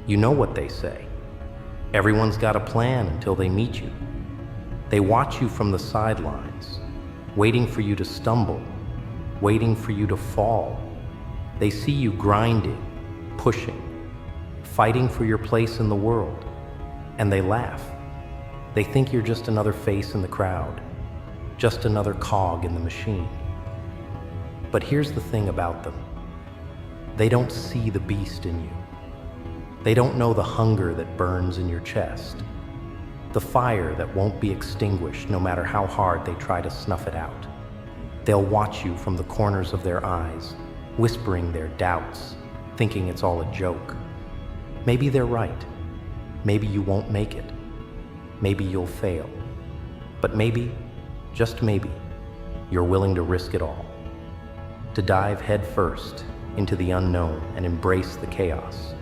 You know what they say. Everyone's got a plan until they meet you. They watch you from the sidelines, waiting for you to stumble, waiting for you to fall. They see you grinding, pushing, fighting for your place in the world, and they laugh. They think you're just another face in the crowd, just another cog in the machine. But here's the thing about them. They don't see the beast in you. They don't know the hunger that burns in your chest, the fire that won't be extinguished no matter how hard they try to snuff it out. They'll watch you from the corners of their eyes, whispering their doubts, thinking it's all a joke. Maybe they're right. Maybe you won't make it. Maybe you'll fail. But maybe, just maybe, you're willing to risk it all. To dive headfirst into the unknown and embrace the chaos.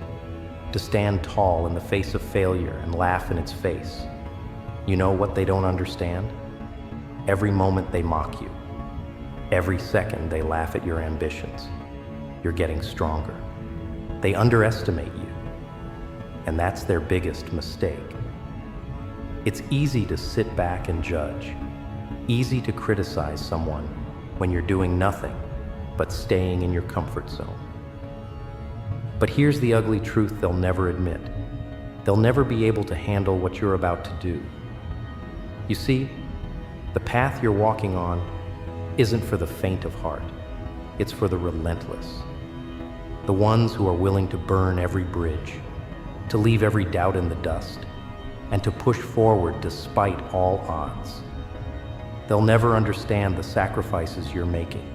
To stand tall in the face of failure and laugh in its face. You know what they don't understand? Every moment they mock you. Every second they laugh at your ambitions. You're getting stronger. They underestimate you. And that's their biggest mistake. It's easy to sit back and judge. Easy to criticize someone when you're doing nothing but staying in your comfort zone. But here's the ugly truth they'll never admit. They'll never be able to handle what you're about to do. You see, the path you're walking on isn't for the faint of heart. It's for the relentless. The ones who are willing to burn every bridge, to leave every doubt in the dust, and to push forward despite all odds. They'll never understand the sacrifices you're making,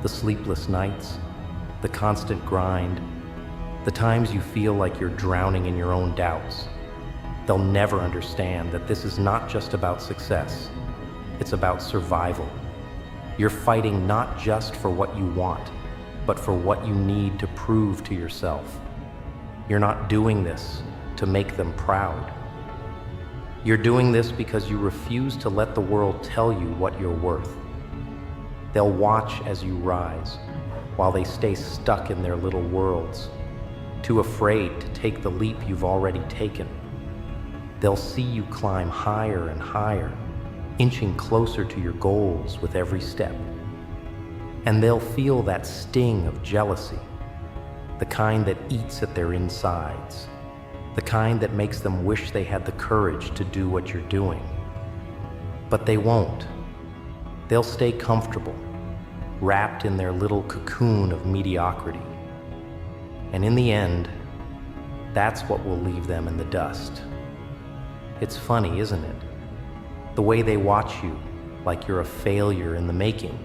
the sleepless nights, the constant grind, the times you feel like you're drowning in your own doubts. They'll never understand that this is not just about success, it's about survival. You're fighting not just for what you want, but for what you need to prove to yourself. You're not doing this to make them proud. You're doing this because you refuse to let the world tell you what you're worth. They'll watch as you rise, while they stay stuck in their little worlds, too afraid to take the leap you've already taken. They'll see you climb higher and higher, inching closer to your goals with every step. And they'll feel that sting of jealousy, the kind that eats at their insides, the kind that makes them wish they had the courage to do what you're doing. But they won't. They'll stay comfortable, wrapped in their little cocoon of mediocrity. And in the end, that's what will leave them in the dust. It's funny, isn't it? The way they watch you like you're a failure in the making,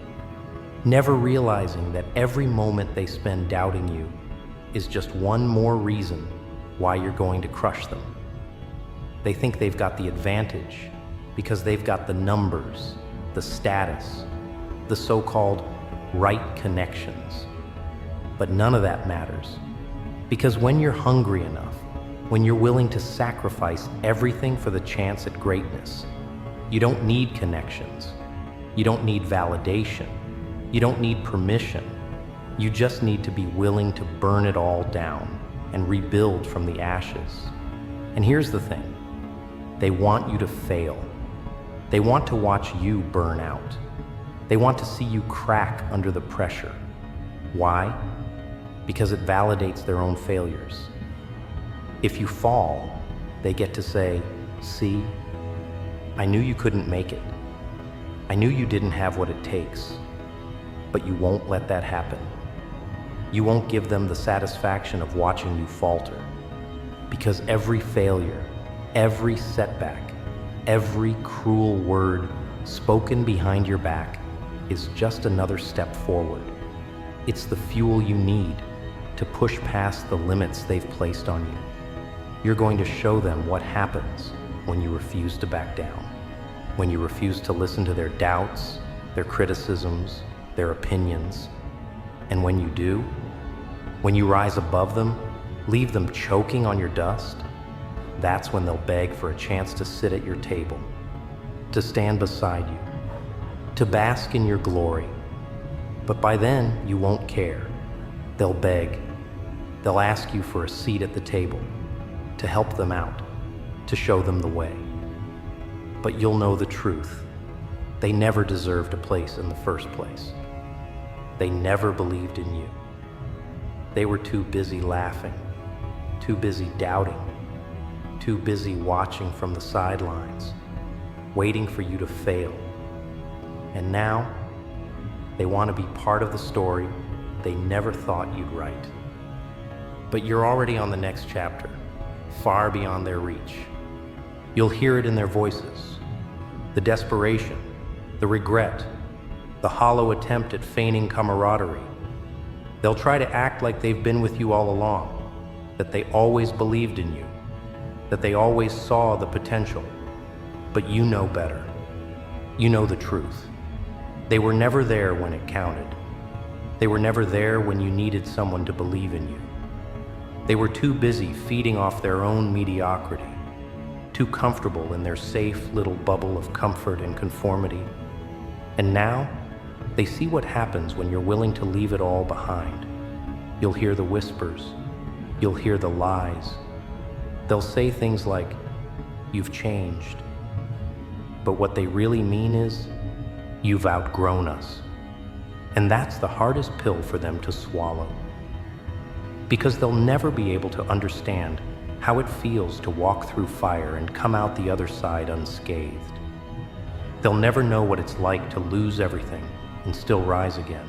never realizing that every moment they spend doubting you is just one more reason why you're going to crush them. They think they've got the advantage because they've got the numbers, the status, the so-called right connections. But none of that matters, because when you're hungry enough, when you're willing to sacrifice everything for the chance at greatness, you don't need connections, you don't need validation, you don't need permission. You just need to be willing to burn it all down and rebuild from the ashes. And here's the thing, they want you to fail. They want to watch you burn out. They want to see you crack under the pressure. Why? Because it validates their own failures. If you fall, they get to say, "See, I knew you couldn't make it. I knew you didn't have what it takes, but you won't let that happen." You won't give them the satisfaction of watching you falter, because every failure, every setback, every cruel word spoken behind your back is just another step forward. It's the fuel you need to push past the limits they've placed on you. You're going to show them what happens when you refuse to back down, when you refuse to listen to their doubts, their criticisms, their opinions. And when you do, when you rise above them, leave them choking on your dust, that's when they'll beg for a chance to sit at your table, to stand beside you, to bask in your glory. But by then, you won't care. They'll beg. They'll ask you for a seat at the table. to help them out, to show them the way. But you'll know the truth. They never deserved a place in the first place. They never believed in you. They were too busy laughing, too busy doubting, too busy watching from the sidelines, waiting for you to fail. And now, they want to be part of the story they never thought you'd write. But you're already on the next chapter, far beyond their reach. You'll hear it in their voices, the desperation, the regret, the hollow attempt at feigning camaraderie. They'll try to act like they've been with you all along, that they always believed in you, that they always saw the potential. But you know better. You know the truth. They were never there when it counted. They were never there when you needed someone to believe in you. They were too busy feeding off their own mediocrity, too comfortable in their safe little bubble of comfort and conformity. And now, they see what happens when you're willing to leave it all behind. You'll hear the whispers. You'll hear the lies. They'll say things like, "You've changed." But what they really mean is, "You've outgrown us." And that's the hardest pill for them to swallow. Because they'll never be able to understand how it feels to walk through fire and come out the other side unscathed. They'll never know what it's like to lose everything and still rise again.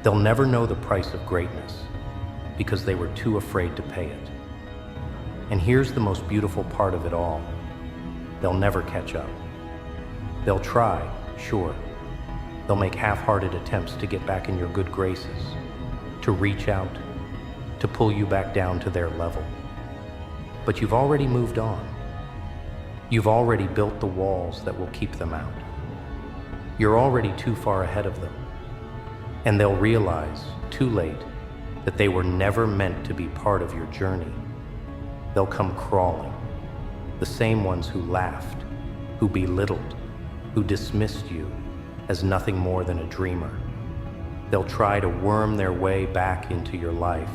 They'll never know the price of greatness because they were too afraid to pay it. And here's the most beautiful part of it all. They'll never catch up. They'll try, sure. They'll make half-hearted attempts to get back in your good graces, to reach out, to pull you back down to their level. But you've already moved on. You've already built the walls that will keep them out. You're already too far ahead of them. And they'll realize, too late, that they were never meant to be part of your journey. They'll come crawling, the same ones who laughed, who belittled, who dismissed you as nothing more than a dreamer. They'll try to worm their way back into your life,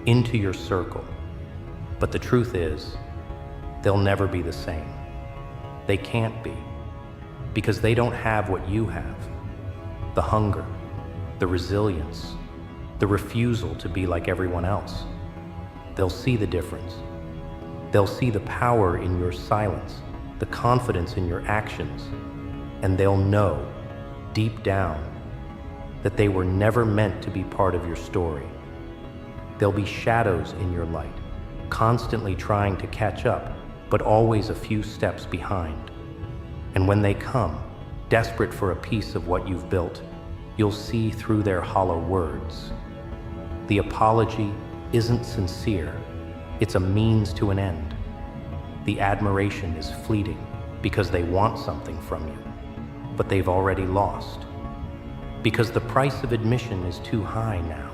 into your circle. But the truth is, they'll never be the same. They can't be, because they don't have what you have. The hunger, the resilience, the refusal to be like everyone else. They'll see the difference. They'll see the power in your silence, the confidence in your actions, and they'll know, deep down, that they were never meant to be part of your story. There'll be shadows in your light, constantly trying to catch up, but always a few steps behind. And when they come, desperate for a piece of what you've built, you'll see through their hollow words. The apology isn't sincere. It's a means to an end. The admiration is fleeting because they want something from you, but they've already lost. Because the price of admission is too high now.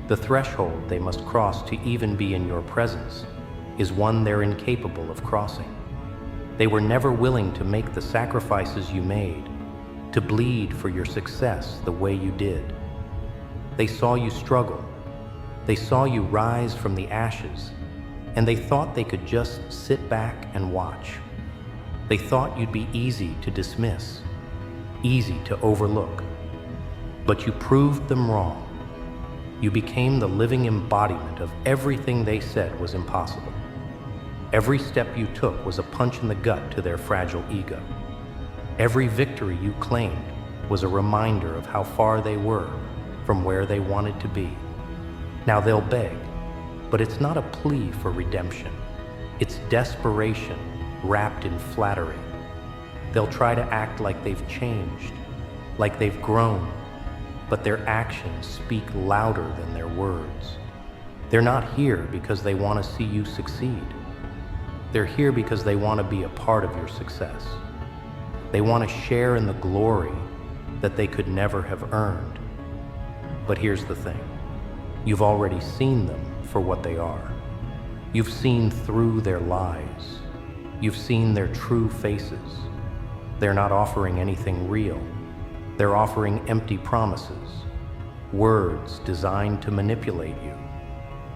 The threshold they must cross to even be in your presence is one they're incapable of crossing. They were never willing to make the sacrifices you made, to bleed for your success the way you did. They saw you struggle. They saw you rise from the ashes, and they thought they could just sit back and watch. They thought you'd be easy to dismiss, easy to overlook. But you proved them wrong. You became the living embodiment of everything they said was impossible. Every step you took was a punch in the gut to their fragile ego. Every victory you claimed was a reminder of how far they were from where they wanted to be. Now they'll beg, but it's not a plea for redemption. It's desperation wrapped in flattery. They'll try to act like they've changed, like they've grown, but their actions speak louder than their words. They're not here because they want to see you succeed. They're here because they want to be a part of your success. They want to share in the glory that they could never have earned. But here's the thing. You've already seen them for what they are. You've seen through their lies. You've seen their true faces. They're not offering anything real. They're offering empty promises, words designed to manipulate you,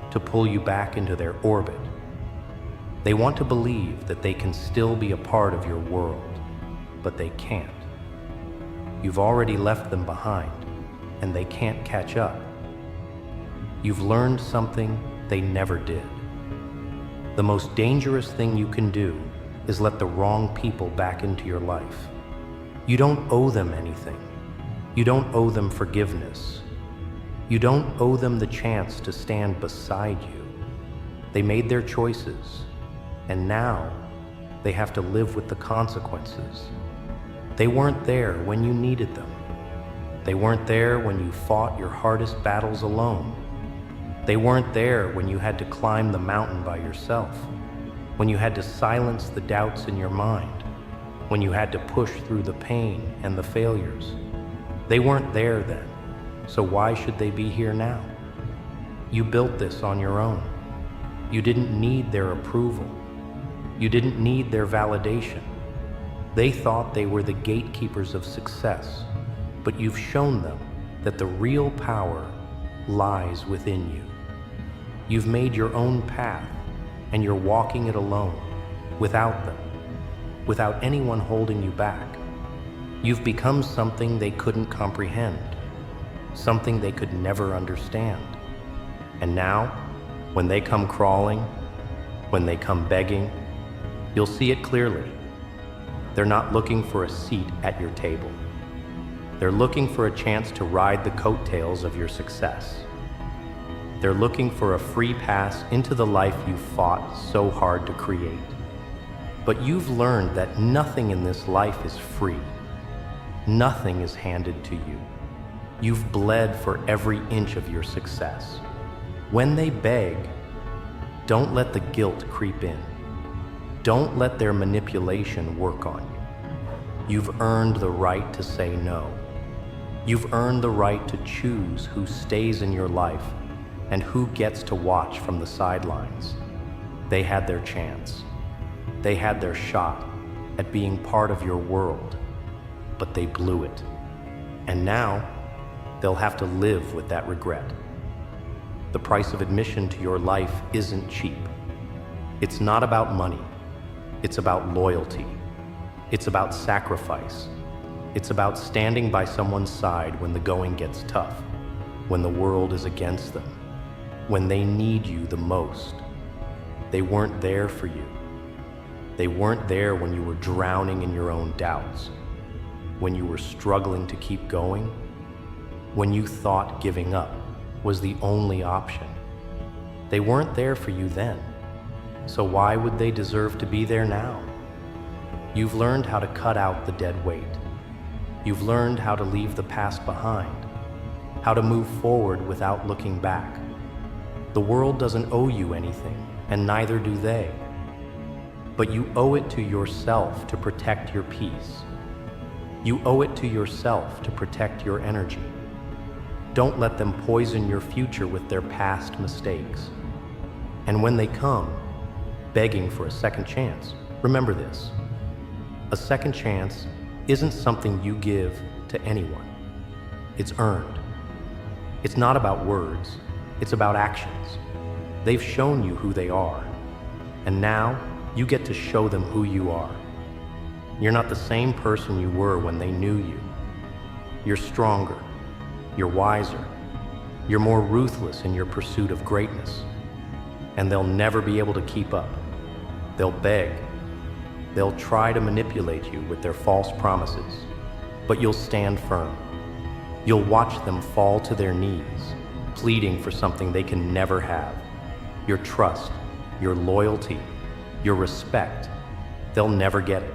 to pull you back into their orbit, They want to believe that they can still be a part of your world, but they can't. You've already left them behind, and they can't catch up. You've learned something they never did. The most dangerous thing you can do is let the wrong people back into your life. You don't owe them anything. You don't owe them forgiveness. You don't owe them the chance to stand beside you. They made their choices, and now they have to live with the consequences. They weren't there when you needed them. They weren't there when you fought your hardest battles alone. They weren't there when you had to climb the mountain by yourself, when you had to silence the doubts in your mind, when you had to push through the pain and the failures. They weren't there then, so why should they be here now? You built this on your own. You didn't need their approval. You didn't need their validation. They thought they were the gatekeepers of success, but you've shown them that the real power lies within you. You've made your own path, and you're walking it alone, without them, without anyone holding you back. You've become something they couldn't comprehend, something they could never understand. And now, when they come crawling, when they come begging, you'll see it clearly. They're not looking for a seat at your table. They're looking for a chance to ride the coattails of your success. They're looking for a free pass into the life you fought so hard to create. But you've learned that nothing in this life is free. Nothing is handed to you. You've bled for every inch of your success. When they beg, don't let the guilt creep in. Don't let their manipulation work on you. You've earned the right to say no. You've earned the right to choose who stays in your life and who gets to watch from the sidelines. They had their chance. They had their shot at being part of your world, but they blew it. And now, they'll have to live with that regret. The price of admission to your life isn't cheap. It's not about money. It's about loyalty. It's about sacrifice. It's about standing by someone's side when the going gets tough, when the world is against them, when they need you the most. They weren't there for you. They weren't there when you were drowning in your own doubts, when you were struggling to keep going, when you thought giving up was the only option. They weren't there for you then. So why would they deserve to be there now? You've learned how to cut out the dead weight. You've learned how to leave the past behind, how to move forward without looking back. The world doesn't owe you anything, and neither do they. But you owe it to yourself to protect your peace. You owe it to yourself to protect your energy. Don't let them poison your future with their past mistakes. And when they come, begging for a second chance, remember this. A second chance isn't something you give to anyone. It's earned. It's not about words, it's about actions. They've shown you who they are, and now you get to show them who you are. You're not the same person you were when they knew you. You're stronger, you're wiser, you're more ruthless in your pursuit of greatness, and they'll never be able to keep up. They'll beg. They'll try to manipulate you with their false promises, but you'll stand firm. You'll watch them fall to their knees, pleading for something they can never have. Your trust, your loyalty, your respect. They'll never get it,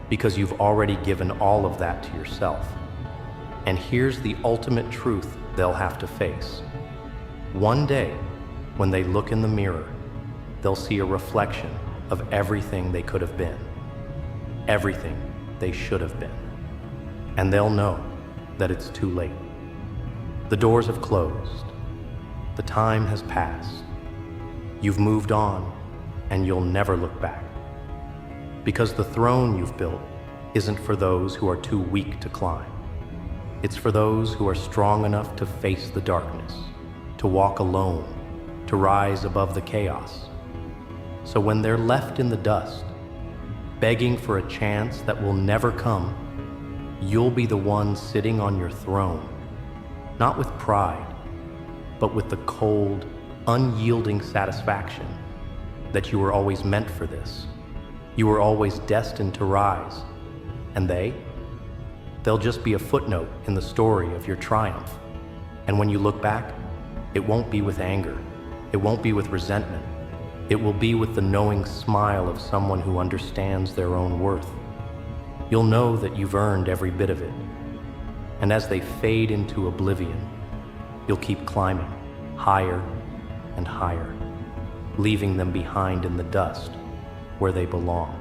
because you've already given all of that to yourself. And here's the ultimate truth they'll have to face. One day, when they look in the mirror, they'll see a reflection of everything they could have been, everything they should have been. And they'll know that it's too late. The doors have closed. The time has passed. You've moved on, and you'll never look back. Because the throne you've built isn't for those who are too weak to climb. It's for those who are strong enough to face the darkness, to walk alone, to rise above the chaos. So when they're left in the dust, begging for a chance that will never come, you'll be the one sitting on your throne, not with pride, but with the cold, unyielding satisfaction that you were always meant for this. You were always destined to rise, and they'll just be a footnote in the story of your triumph. And when you look back, it won't be with anger, it won't be with resentment, it will be with the knowing smile of someone who understands their own worth. You'll know that you've earned every bit of it. And as they fade into oblivion, you'll keep climbing higher and higher, leaving them behind in the dust where they belong.